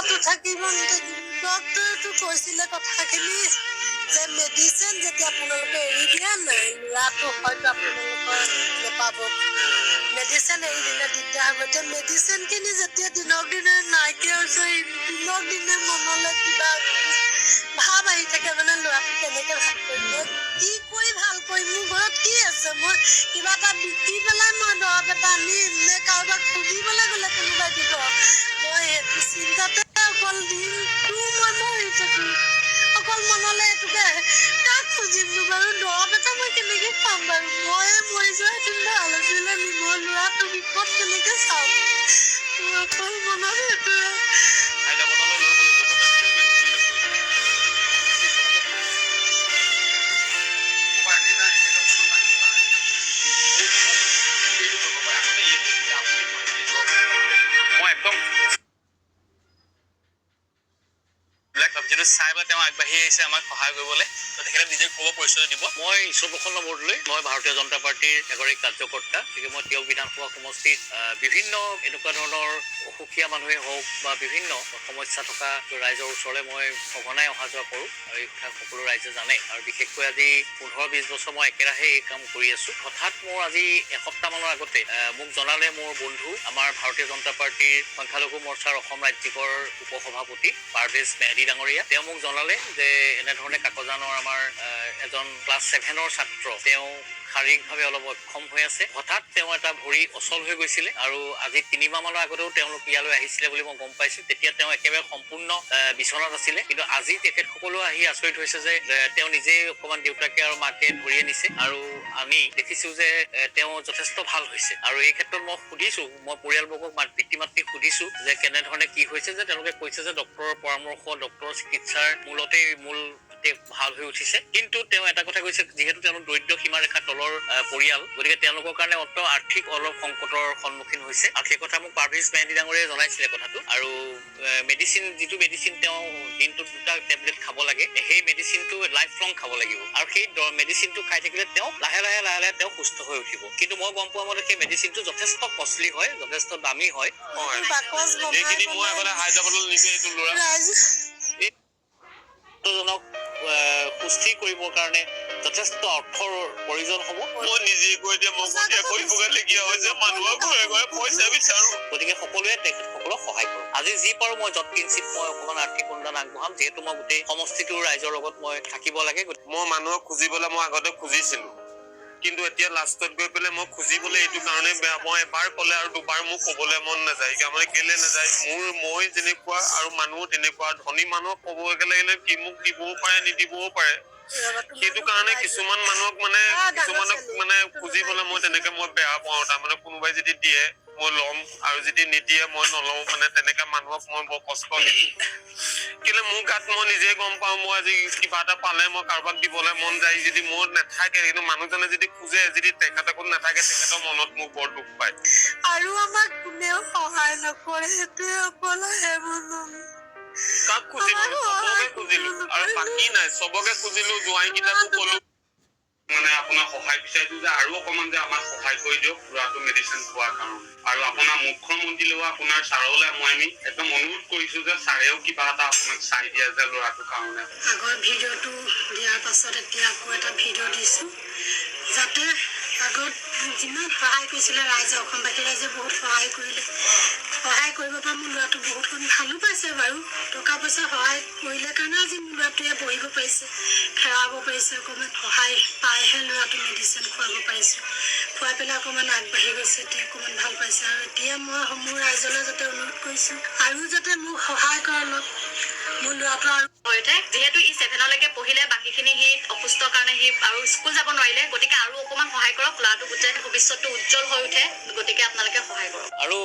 ঘৰতো থাকিব ডক্টৰেতো কৈছিলে কথাখিনি যে মেডিচিন যেতিয়া আপোনালোকে এৰি দিয়া নাই ল'ৰাটো হয়তো আপোনালোকৰ নেপাব মেডিচিন এৰি দিলে দিগদাৰ হ'ব এতিয়া মেডিচিনখিনি যেতিয়া দিনক দিনে নাইকিয়া হৈছে দিনক দিনে মনলৈ কিবা ভাৱ আহি থাকে মানে ল'ৰাটো কেনেকে ভাল কৰিব কি কৰি ভাল কৰিম মোৰ ঘৰত কি আছে মই কিবা এটা বিকি পেলাই মই দৰৱ এটা আনি নে কাৰোবাক খুজিবলৈ গ'লে কোনোবাই দিব মই সেইটো চিন্তাতে অকল দিনটো মই মৰি থাকোঁ অকল মনলৈ এইটোকে কাক খুজিমনো বাৰু দৰৱ এটা মই কেনেকে পাম বাৰু ময়ে মৰি যোৱা এদিন ভাল আছিলে মোৰ ল'ৰাটো বিপদ কেনেকে চাম মোৰ অকল মনত সেইটোৱে চাই বা তেওঁ আগবাঢ়ি আহিছে আমাক সহায় কৰিবলৈ তেখেতে নিজে ক'ব পৰিচয় দিব মই ঈশ্বৰ প্ৰসন্ন বৰদলৈ মই ভাৰতীয় জনতা পাৰ্টীৰ এগৰাকী কাৰ্যকৰ্তা গতিকে মই তেওঁ বিধানসভা সমষ্টিত বিভিন্ন এনেকুৱা ধৰণৰ অসুখীয়া মানুহে হওক বা বিভিন্ন সমস্যা থকা ৰাইজৰ ওচৰলৈ মই সঘনাই অহা যোৱা কৰোঁ আৰু এই কথা সকলো ৰাইজে জানে আৰু বিশেষকৈ আজি 15-20 বছৰ মই একেৰাহে এই কাম কৰি আছোঁ হঠাৎ মোৰ আজি এসপ্তাহমানৰ আগতে মোক জনালে মোৰ বন্ধু আমাৰ ভাৰতীয় জনতা পাৰ্টীৰ সংখ্যালঘু মৰ্চাৰ অসম ৰাজ্যিকৰ উপসভাপতি পাৰভেজ মেহদী ডাঙৰীয়া তেওঁ মোক জনালে যে এনেধৰণে কাকজানৰ আমাৰ এজন ক্লাছ 7ৰ ছাত্ৰ তেওঁ শাৰীৰিকভাৱে অলপ অক্ষম হৈ আছে হঠাৎ তেওঁ এটা ভৰি অচল হৈ গৈছিলে আৰু আজি 3 মাহমানৰ আগতেও তেওঁলোক ইয়ালৈ আহিছিলে বুলি মই গম পাইছোঁ তেতিয়া তেওঁ একেবাৰে সম্পূৰ্ণ বিচনাত আছিলে কিন্তু আজি তেখেতসকলো আহি আচৰিত হৈছে যে তেওঁ নিজেই অকণমান দেউতাকে আৰু মাকে ধৰি আনিছে আৰু আমি দেখিছোঁ যে তেওঁ যথেষ্ট ভাল হৈছে আৰু এই ক্ষেত্ৰত মই সুধিছোঁ মই পৰিয়ালবৰ্গক পিতৃ মাতৃক সুধিছোঁ যে কেনেধৰণে কি হৈছে যে তেওঁলোকে কৈছে যে ডক্টৰৰ পৰামৰ্শ ডক্টৰৰ চিকিৎসাৰ মূলতেই মূল ভাল হৈ উঠিছে কিন্তু তেওঁ এটা কথা কৈছে যিহেতু তেওঁলোক দৰিদ্ৰ সীমাৰেখা তলৰ পৰিয়াল গতিকে তেওঁলোকৰ কাৰণে আৰ্থিক অলপ সংকটৰ সন্মুখীন হৈছে আৰু সেই কথা মোক পাৰভেজ মেহদী ডাঙৰীয়াই জনাইছিলে কথাটো আৰু যিটো মেডিচিন তেওঁ দিনটোত 2টা টেবলেট খাব লাগে সেই মেডিচিনটো লাইফ লং খাব লাগিব আৰু সেই মেডিচিনটো খাই থাকিলে তেওঁ লাহে লাহে তেওঁ সুস্থ হৈ উঠিব কিন্তু মই গম পোৱা মতে সেই মেডিচিনটো যথেষ্ট কষ্টলি হয় যথেষ্ট দামী হয় এইখিনি মই আগতে হায়দৰাবাদলৈ নিছে এইটো ল'ৰা সুস্থিৰ কৰিবৰ কাৰণে যথেষ্ট অৰ্থৰ প্ৰয়োজন হ'ব মই নিজে কৈ দিয়া কৰিবলগীয়া হৈছে মানুহৰ ঘৰে ঘৰে পইচা বিচাৰো গতিকে সকলোৱে তেখেতসকলক সহায় কৰোঁ আজি যি পাৰোঁ মই যৎকিঞ্চিত মই অকণমান আৰ্থিক অনুদান আগবঢ়াম যিহেতু মই গোটেই সমষ্টিটোৰ ৰাইজৰ লগত মই থাকিব লাগে মই মানুহক খুজিবলৈ মই আগতে খুজিছিলোঁ কিন্তু এতিয়া লাষ্টত গৈ পেলাই মই খুজিবলৈ এইটো কাৰণে বেয়া মই এবাৰ ক'লে আৰু দুবাৰ মোক ক'বলৈ মন নাযায় মানে কেলে নাযায় মই যেনেকুৱা আৰু মানুহ তেনেকুৱা ধনী মানুহক ক'ব লাগিলে কি মোক দিবও পাৰে নিদিবও পাৰে সেইটো কাৰণে কিছুমান মানুহক কিছুমানক খুজিবলৈ মই তেনেকে মই বেয়া পাওঁ তাৰমানে কোনোবাই যদি দিয়ে মই ল'ম আৰু যদি নিদিয়ে মই নলওঁ তেনেকে মানুহক মই বৰ কষ্ট দিছোঁ কেলে মোৰ গাত মই নিজে গম পাওঁ মই আজি কিবা এটা পালে মই কাৰোবাক দিবলৈ মন যায় যদি মোৰ নাথাকে কিন্তু মানুহজনে যদি খোজে যদি তেখেতকো নাথাকে তেখেতৰ মনত মোক বৰ দুখ পায় আৰু আমাক কোনেও সহায় নকৰে সেইটোৱে অকল কাক খুজিলো চবকে খুজিলো আৰু বাকী নাই চবকে খুজিলো জোৱাইকেইটাকো ক'লো আপোনাৰ সহায় বিচাৰিছো যে আৰু অকণমান যে আমাক সহায় কৰি দিয়ক ল'ৰাটো মেডিচিন খোৱাৰ কাৰণে আৰু আপোনাৰ মুখ্যমন্ত্ৰীলৈও আপোনাৰ ছাৰলৈ আমি একদম অনুৰোধ কৰিছো যে ছাৰেও কিবা এটা আপোনাক চাই দিয়ে যে ল'ৰাটোৰ কাৰণে আগৰ ভিডিঅ'টো দিয়াৰ পাছত এতিয়া আকৌ এটা ভিডিঅ' দিছোঁ যাতে আগত যিমান সহায় কৰিছিলে ৰাইজে অসমবাসী ৰাইজে বহুত সহায় কৰিলে সহায় কৰিব পৰা মোৰ ল'ৰাটো বহুতখন ভালো পাইছে বাৰু টকা পইচা সহায় কৰিলে কাৰণে আজি মোৰ ল'ৰাটোৱে বহিব পাৰিছে খেৰাব পাৰিছে অকণমান সহায় পাইহে ল'ৰাটো মেডিচিন খুৱাব পাৰিছোঁ খুৱাই পেলাই অকণমান আগবাঢ়ি গৈছে এতিয়া অকণমান ভাল পাইছে আৰু এতিয়া মই মোৰ ৰাইজলৈ যাতে অনুৰোধ কৰিছোঁ আৰু যাতে মোক সহায় কৰে অলপ মোৰ ল'ৰাটো আৰু যিহেতু ই 7লৈকে পঢ়িলে বাকীখিনি সি অসুস্থৰ কাৰণে সি আৰু স্কুল যাব নোৱাৰিলে গতিকে আৰু অকণমান সহায় কৰক ল'ৰাটো গোটেই ভৱিষ্যতটো উজ্জ্বল হৈ উঠে গতিকে আপোনালোকে সহায় কৰক আৰু